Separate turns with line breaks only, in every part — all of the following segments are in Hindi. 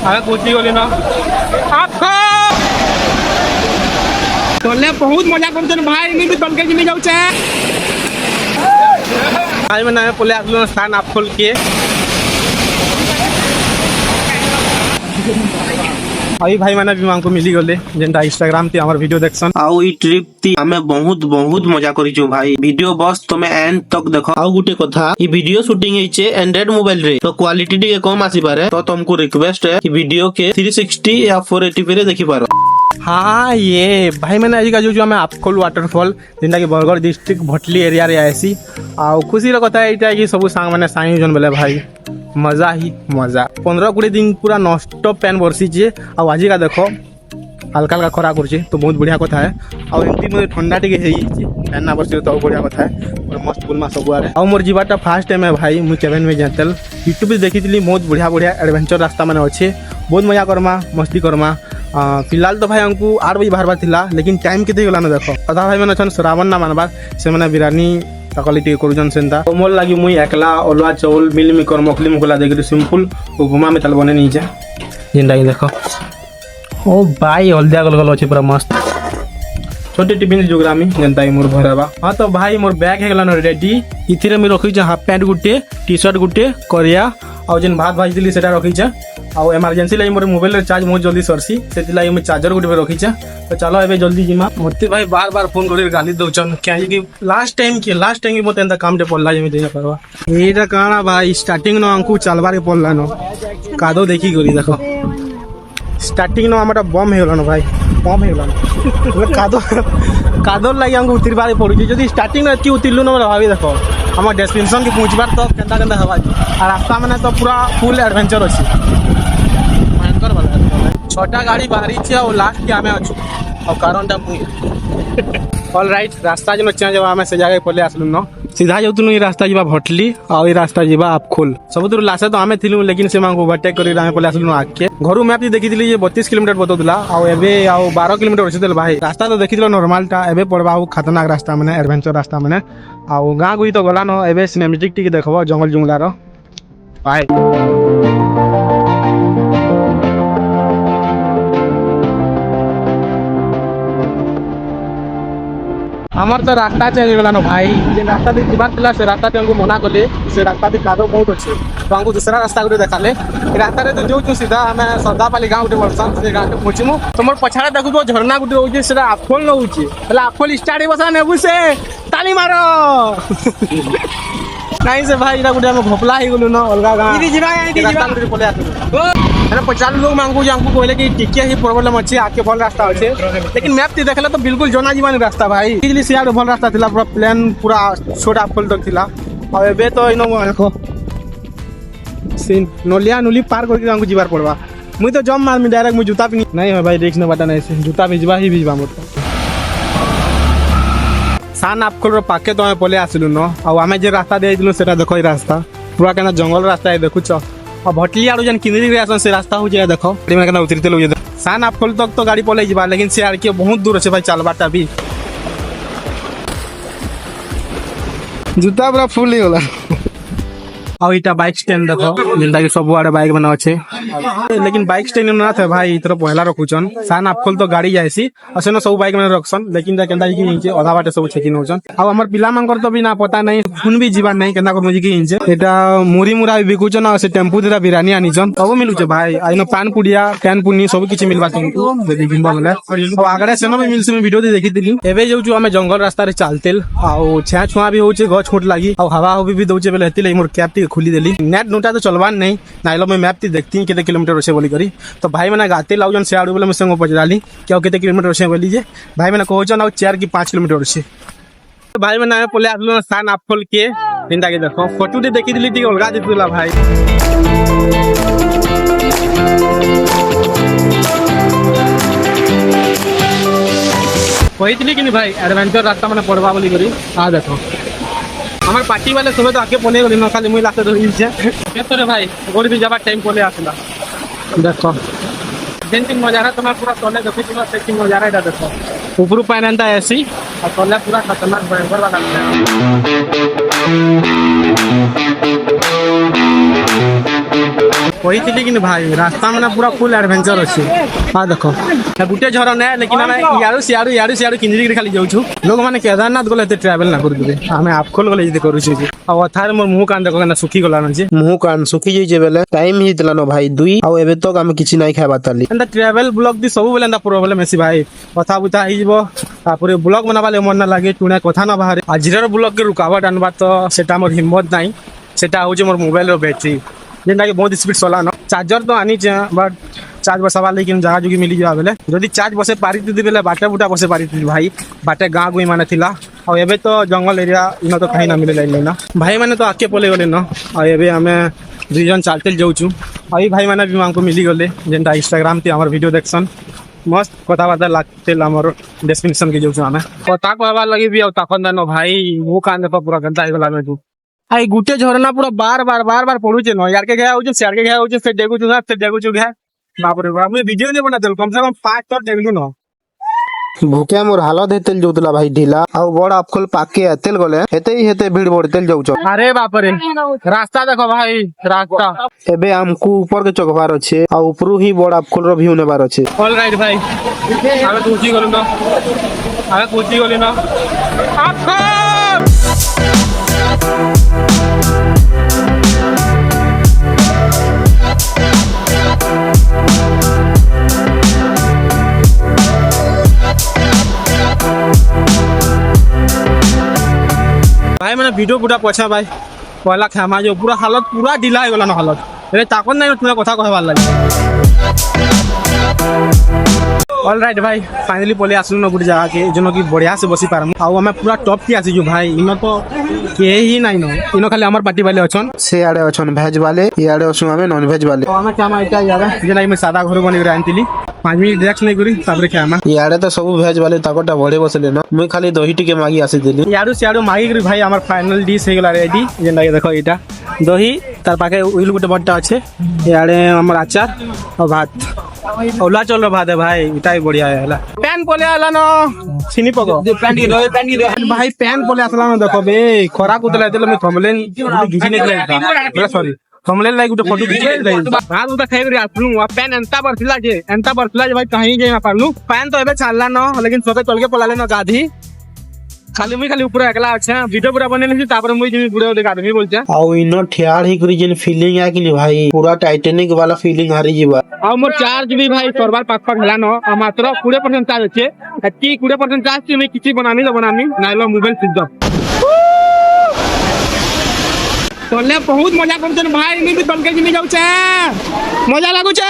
आगे पहुंची गली ना आपको तोले बहुत मजा करछन भाई मी भी तलके जिमी जाऊ छे भाई मैंने पले आगलो स्थान आप खोल के अभी भाई मैंने भी मांको मिली गले जेंटा इंस्टाग्राम ते हमर वीडियो देखसन
आउ ई ट्रिप ती हमें बहुत बहुत मजा करिछु भाई वीडियो बस तुम्हें एंड तक देखो आउ गुटे कथा ई वीडियो शूटिंग हेचे एंड्रॉइड मोबाइल रे तो क्वालिटी टिके कम आसी पारे तो तुमको रिक्वेस्ट है कि वीडियो के 360 या 480p रे देखि पारो।
हाँ ये भाई मैंने आज का जो हमें आपखोल वाटरफॉल जेनटा कि बरगढ़ डिस्ट्रिक्ट भटली एरिया रे आसी आ खुशी रो कथा एटा कि सब सांग माने साई जन बोले भाई मजा ही मजा 15-20 दिन पूरा नॉन स्टॉप पैन बरसी जे आ आज का देखो हल्का हल्का खरा करछे तो बहुत बढ़िया कथा है आ एमती मते ठंडा टिके हेई पैन ना बरसी तो बढ़िया कथा है और मस्त पुलमा सब आरे आ मोर जीवाटा फर्स्ट टाइम है भाई मु केवेन में जेतल यूट्यूब पे देखितली बहुत बढ़िया बढ़िया एडवेंचर रास्ता माने अच्छे बहुत मजा करमा मस्ती करमा फिलहाल तो भाई हमको 8 बजे बाहर थिला लेकिन टाइम केते गला न देखो अदा भाई मैंने छन श्रावण ना मानबार से मैंने बिरानी तकली टिके करूजन सेंता तो मोर लागी मुई एकला अलुआ चावल मिल मिकर मखली मुखला देकरी सिंपल उपमा में तल बने नीचे जेंटा ही देखो ओ भाई हल्दिया गलगल अछि पूरा मस्त छोटे टिफिन जोग्रामी जेंता ही मोर भरबा हां तो भाई मोर बैग हे गला न रेडी इथिरे में रखि छ हाफ पैंट गुटे टी शर्ट गुटे करिया और जेन भात भाजी दिली सेटा रखि छ और इमरजेंसी लाइन मोर मोबाइल रे चार्ज बहुत जल्दी सरसी सेति लाई मैं चार्जर गुटे रखि छ तो चलो एबे जल्दी जिमा मते भाई बार बार फोन करी गाली दउचन क्या कि लास्ट टाइम की मते एंता काम दे पड़ला जे देना परवा एटा काना भाई स्टार्टिंग न अंकु चलबारे पड़ला न कादो देखी गरी देखो स्टार्टिंग न हमरा बम हेला न भाई बम हेला न कादो कादो लागि अंकु उतरबारे पड़ुची जदी स्टार्टिंग न की उतरलु न भाभी देखो हम डेस्टिनेशन के पहुंचबार तो केंदा केंदा हवा आ रास्ता माने तो पूरा फुल एडवेंचर अछि भयंकर वाला छोटा गाड़ी बाहरी छे और लास्ट के हमें अछु और कारणटा पुई ऑल राइट रास्ता जन चेंज जब हमें से जगह पले आसलु न सीधा जाउतनु ई रास्ता जीवा भटली और ई रास्ता जीवा आपखोल सबुदुर लासे तो हमें थिलु लेकिन से मांगो ओवरटेक करी हमें पले आसलु आके घरु मैप देखि दिली जे 32 किलोमीटर बतौदला और एबे आउ 12 किलोमीटर अछि देल भाई रास्ता तो देखि दिलो नॉर्मल टा एबे पड़बा खतरनाक रास्ता माने एडवेंचर रास्ता माने आ गाँ गुई तो गला न एबे सिनेमेटिक टिके देखबो जंगल जुंगला रो भाई हमार तो रास्ता चेंज गला न भाई जे रास्ता दे जीवार थिला से रास्ता ते हमको मना करले से रास्ता दे कादो बहुत अच्छे तो हमको दूसरा रास्ता गुटे देखाले रास्ता रे तो जो सीधा हमें सदापाली गांव गुटे वर्षन से गांव के पहुंचीमु तो मोर पछाड़ा देखु तो झरना गुटे होजे सेटा आपखोल न होची हला आपखोल स्टार्ट बसा नेबु से ताली मारो नहीं से भाई इरा गुटे हम घोपला ही गलु न अलगा गांव इदी जीवा इदी जीवा पले आतु अरे 50 लोग मांगू जे हमको कहले कि टिकिया ही प्रॉब्लम अछि आके भल रास्ता होचे लेकिन मैप ते देखला तो बिल्कुल जोना जीवानी रास्ता भाई इजली सियार भल रास्ता थिला पूरा प्लान पूरा छोटा फुल तक थिला और एबे तो इनो देखो सीन नोलिया नोली पार करके हमको जीवार पड़वा मुई तो जम मार में डायरेक्ट मुई जूता पिनी नहीं है भाई रिस्क न बटा नहीं से जूता भिजवा ही भिजवा मोर सान आपको रो पाके तो हमें पले आसलु न और हमें जे रास्ता दे दिलु सेटा देखो ई रास्ता पूरा केना जंगल रास्ता है देखु छ और भटली आरो जन किनरी रे से रास्ता हो जाए देखो में केना उतरते लो सान आपखोल तक तो गाड़ी पले जीवा लेकिन से आर के बहुत दूर से भाई चलबाटा भी जूता पूरा फुल ही होला और इटा बाइक स्टैंड देखो जेंटा कि सब आड़े बाइक बना अच्छे लेकिन बाइक स्टैंड ना थे भाई इतर पहला रखुचन सान आपखोल तो गाड़ी जायसी और सेनो सब बाइक में रखसन लेकिन केंदा कि नीचे आधा बाटे सब चेकिंग होचन और हमर पिला मंगर तो भी ना पता नहीं खून भी जीवा नहीं केंदा को मुजी कि नीचे एटा मुरी मुरा बिकुचन और से टेम्पू देरा बिरानी आनीचन सब मिलु छे भाई आइनो पान पुडिया कैन पुनी सब किछि मिलबा तुमको यदि गिंबा बोले और आगरे सेनो में मिलसे में वीडियो दे देखि दिली एबे जो हमें जंगल रास्ता रे चलतेल और छा छुआ भी होचे गछ छोट लागी और हवा हो भी दोचे बेले हेतिले मोर कैप खुली देली नेट नोटा तो चलवान नहीं नाइलो में मैप ती देखती केते किलोमीटर होसे बोली करी तो भाई मैंने गाते लाउजन से आडू बोले मैं संग पचराली क्या केते किलोमीटर होसे बोली जे भाई मैंने कहजन और 4 की 5 किलोमीटर होसे तो भाई मैंने पले आसलो स्थान आपखोल के जिंदा के देखो फोटो दे देखि दिली ती अलगा दितला भाई कहती कि भाई एडवेंचर रास्ता मैंने पड़वा बोली करी आ देखो हमारे पार्टी वाले सुबह तो आके पले गली न खाली मुई लाते रही छे केतो रे भाई गोर भी जाबा टाइम पले आसला देखो जेंटिंग नजारा तुम्हार पूरा तले देखि पूरा सेटिंग नजारा एटा देखो ऊपर पाइनंता ऐसी और तले पूरा खतरनाक भयंकर वाला है କହିଥିଲି କି ଭାଇ ରାସ୍ତା ମାନେ ପୁରା ଫୁଲ ଆଡଭେଞ୍ଚର ଅଛି। ହଁ ଦେଖ ଗୁଟେ ଝର ନାଇଁ ଲେକିନ ଆମେ ଇଆଡୁ ସିଆଡୁ କିଞ୍ଜିରି ଖାଲି ଯାଉଛୁ। ଲୋକମାନେ କେଦାରନାଥ ଗଲେ ଏତେ ଟ୍ରାଭେଲ ନା କରୁଥିବେ, ଆମେ ଆପଖୋଲ ଗଲେ ଯଦି କରୁଛୁ। ଆଉ ଅଥାରେ ମୋର ମୁହଁ କାନ ଦେଖ କେନ୍ତା ଶୁଖି ଗଲାନ ଯେ
ମୁହଁ କାନ ଶୁଖି ଯାଇଛେ ବେଲେ ଟାଇମ ହେଇଥିଲା ନ ଭାଇ 2 ଆଉ ଏବେ ତକ ଆମେ କିଛି ନାଇଁ ଖାଇବା ତାଲି।
ଏନ୍ତା ଟ୍ରାଭେଲ ବ୍ଲଗ ବି ସବୁବେଳେ ଏନ୍ତା ପ୍ରୋବ୍ଲେମ ଅଛି ଭାଇ। କଥା ବୁଥା ହେଇଯିବ ତାପରେ ବ୍ଲଗ ବନାବାଲେ ମନ ନା ଲାଗେ ଟୁଣା କଥା ନା ବାହାରେ। ଆଜିର ବ୍ଲଗ କେ ରୁକାବଟ ଆନବା ତ ସେଟା ମୋର ହିମ୍ମତ ନାହିଁ। ସେଟା ହଉଛି ମୋର ମୋବାଇଲର ବ୍ୟାଟେରୀ ଯେନ୍ଟାକି ବହୁତ ସ୍ପିଡ ଚଲାନ। ଚାର୍ଜର ତ ଆନିଛେ ବଟ୍ ଚାର୍ଜ ବସାবার ଲାଗି ଜାଗା जुगी मिलीजा बेले जदि चार्ज बसे पारिथि बेले बाटे बुटा बसे पारिथि भाई। बाटे गाँ गुई माने थिला और एबे तो जंगल एरिया इन तो कहीं ना मिले लाइन ना भाई माने तो आके पले गले न। और एबे आमे 2 जन चालते जाऊछु और ई भाई माने भी हमको मिली गले जेंटा इंस्टाग्राम ते हमर वीडियो देखसन मस्त कथाबार्ता लागते हमर डेस्टिनेशन के जाऊछु आमे कथा कहबार लगी भी और ताकन न भाई वो कान पे पूरा गंदा हो गला में तू आई गुटे झरना पूरा बार बार पड़ुचे न यार के गया होचे शेयर के गया होचे फिर देखु छु ना फिर देखु छु गया बाप रे बाप मैं वीडियो नहीं बना कम से कम 5 तक देखलु न।
भूखे मोर हालत हेतेल जोतला भाई ढीला आउ बड़ आपखोल पाके एतेल गले हेते भीड़ बढ़तेल जाउछ।
अरे बाप रे रास्ता देखो भाई रास्ता
एबे हमको ऊपर के चघबार अच्छे आ ऊपरू ही बड़ आपखोल रो व्यू नेबार अच्छे।
ऑल राइट भाई आगे पहुंची गलु न आगे पहुंची गलु न आपको भाई मैंने वीडियो पूरा पछा भाई पहला खेमा जो पूरा हालत पूरा ढीला हो गला न हालत ए ताकन नहीं तुम कथा कहबार लागी। ऑल राइट भाई फाइनली पले आसलु न गुटे जगह के जनो की बढ़िया से बसी पारम आ हमें पूरा टॉप की आसी जो भाई इन तो के ही नहीं न इन खाली हमर पार्टी वाले अछन
से आड़े अछन वेज वाले ये आड़े असु हमें नॉन वेज वाले
हमें खेमा इटा यार जेना मैं सादा घर बनी रे आनतिली 5 मिनट रिलैक्स नहीं करी ताबरे खेमा
ये आड़े तो सब वेज वाले ताकोटा बड़े बसले न मुई खाली दही टिके मागी आसी देली
याडू सियाडू मागी करी भाई हमर फाइनल डिश हे गेला रेडी जेना के देखो इटा दही तार पाके उइल गुटे बट्टा अच्छे याडे हमर अचार और भात ओला चल रो भात है भाई इटा ही बढ़िया है पैन पोले आला न सिनी पको पैन भाई पैन पोले आसला न देखो बे खरा कुतला देले मैं थमलेन घिची निकले था सॉरी थमलेन लाइक गुटे फोटो घिची निकले भात उता खाइ करी आसलु आ पैन एंता बरथिला जे भाई कहीं जे ना पारलु पैन तो एबे चालला न लेकिन सोते चल के पलाले न गाधी खाली ऊपर एकला अच्छा वीडियो पूरा बने नहीं तापर मुई जिमी गुड़े ओले आदमी बोलछे
आउ इनो ठियार ही करी जेन फीलिंग आ कि नि भाई पूरा टाइटैनिक वाला फीलिंग हारी जीवा
आ मोर चार्ज भी भाई सरबार पाक हला न आ मात्र 20% चार्ज अछि एती 20% चार्ज से मैं किछि बनामी नाइलो मोबाइल सिद्ध तोले बहुत मजा करछन भाई मैं भी तलके जिमी जाउ छे मजा लागु छे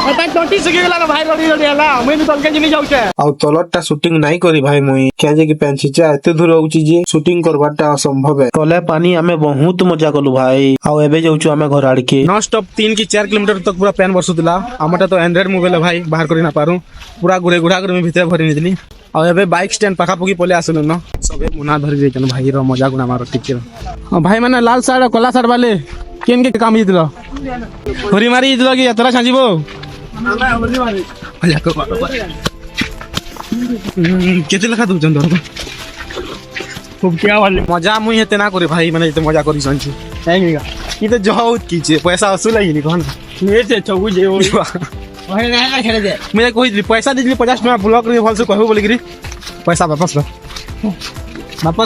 आता टोटी सके गेला भाई रोडी हला मैं भी तलके जिमी जाउ छे
आउ तलटटा शूटिंग नहीं करी भाई मुई क्या जे कि पेंचिचा एते दूर होउची जे शूटिंग करबाटा असंभव है तले पानी हमें बहुत मजा कलु भाई आउ एबे जाउछु हमें घर आड़ के नॉन स्टॉप 3 की 4 किलोमीटर तक पूरा पैन बरसुतला हमटा तो एंड्रॉइड मोबाइल है भाई बाहर करी ना पारू पूरा गुड़ा कर मैं भीतर भरी निदली और एबे बाइक स्टैंड पाखा पुकी पले आसनु न सबे मुना धरि जेतन भाई रो मजा गुना मारो ठीक है भाई माने लाल साड़ कला साड़ वाले केन के काम हितलो होरी मारी हितलो कि यात्रा छाजिबो होरी मारी भैया को केते लखा दउ जन दर खूब क्या वाले मजा मुई हेते ना करे भाई माने तो मजा करी संची हैंगेगा ई तो बहुत कीचे पैसा वसूल ही नहीं कोन मेरे से चगु जे भाई ना खेले दे मैं कोई पैसा दिली 50 टका ब्लॉक रे भल से कहबो बोली गिरी पैसा वापस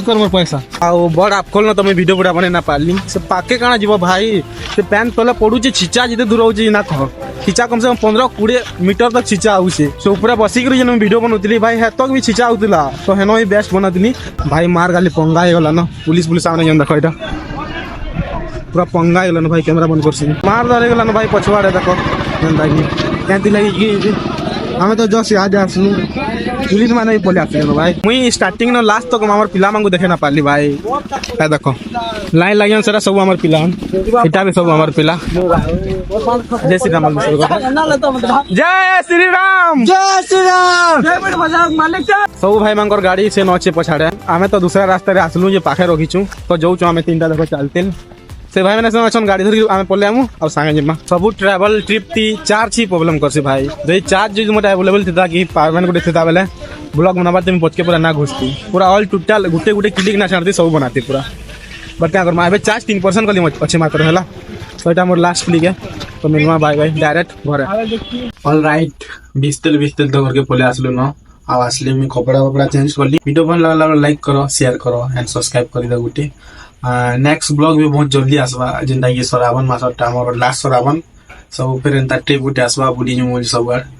कर मोर पैसा आउ बड़ आप खोल न तमे वीडियो बड़ा बने ना पारली से पाके काना जीवो भाई से पैन तले पडू जे छिचा जिते दूर होची ना कह छिचा कम से कम 15-20 मीटर तक छिचा आउसे से ऊपर बसी करी जन वीडियो बनउतली भाई हे तक भी छिचा आउतला तो हेनो ही बेस्ट बनउतली भाई मार गाली पंगा हे गला न पुलिस सामने जन देखो एटा पूरा पंगा हे गला न भाई कैमरा बंद करसी मार धरे गला न भाई पछवाड़े देखो जन दागी केंती लगी कि हमें तो जस्ट याद आसनु पुलिस माने भी बोले आसले न भाई मुई स्टार्टिंग न लास्ट तक हमर पिला मांगू देखे ना पारली भाई ए देखो लाइन लागियन सारा सब हमर पिला इटा भी सब हमर पिला जय श्री राम जय श्री राम सब भाई मांगर गाड़ी से नचे पछाड़े हमें तो दूसरा रास्ता रे आसलु जे पाखे रखिछु तो जाउछु हमें तीनटा देखो चलते से भाई मैंने सुन गाड़ी धरी आमे पले आमु और संगे जिम्मा सब ट्रैवल ट्रिप ती चार छी प्रॉब्लम करसी भाई जे चार्ज जो मोटा अवेलेबल थिता कि पावरमैन को थिता बेले ब्लॉग बनाबाते में पचके पूरा ना घुसती पूरा ऑल टोटल गुटे गुटे क्लिक ना छाड़ती सब बनाती पूरा
बट क्या करमा एबे चार्ज 3% कली अच्छे मात्र है तो এটা मोर लास्ट क्लिक है तो मिलवा बाय बाय डायरेक्ट घरे ऑलराइट 20 तेल तो करके पले आसलु न आ आसले मी कपड़ा चेंज करली वीडियो भल लागला लाइक करो शेयर करो एंड सब्सक्राइब कर दे गुटी नेक्स्ट ब्लॉग भी बहुत जल्दी आसबा जिंदा कि श्रावण मास हमर लास्ट श्रावण सब फिर एंता ट्रिप गुटी आसबा बुडी जो सब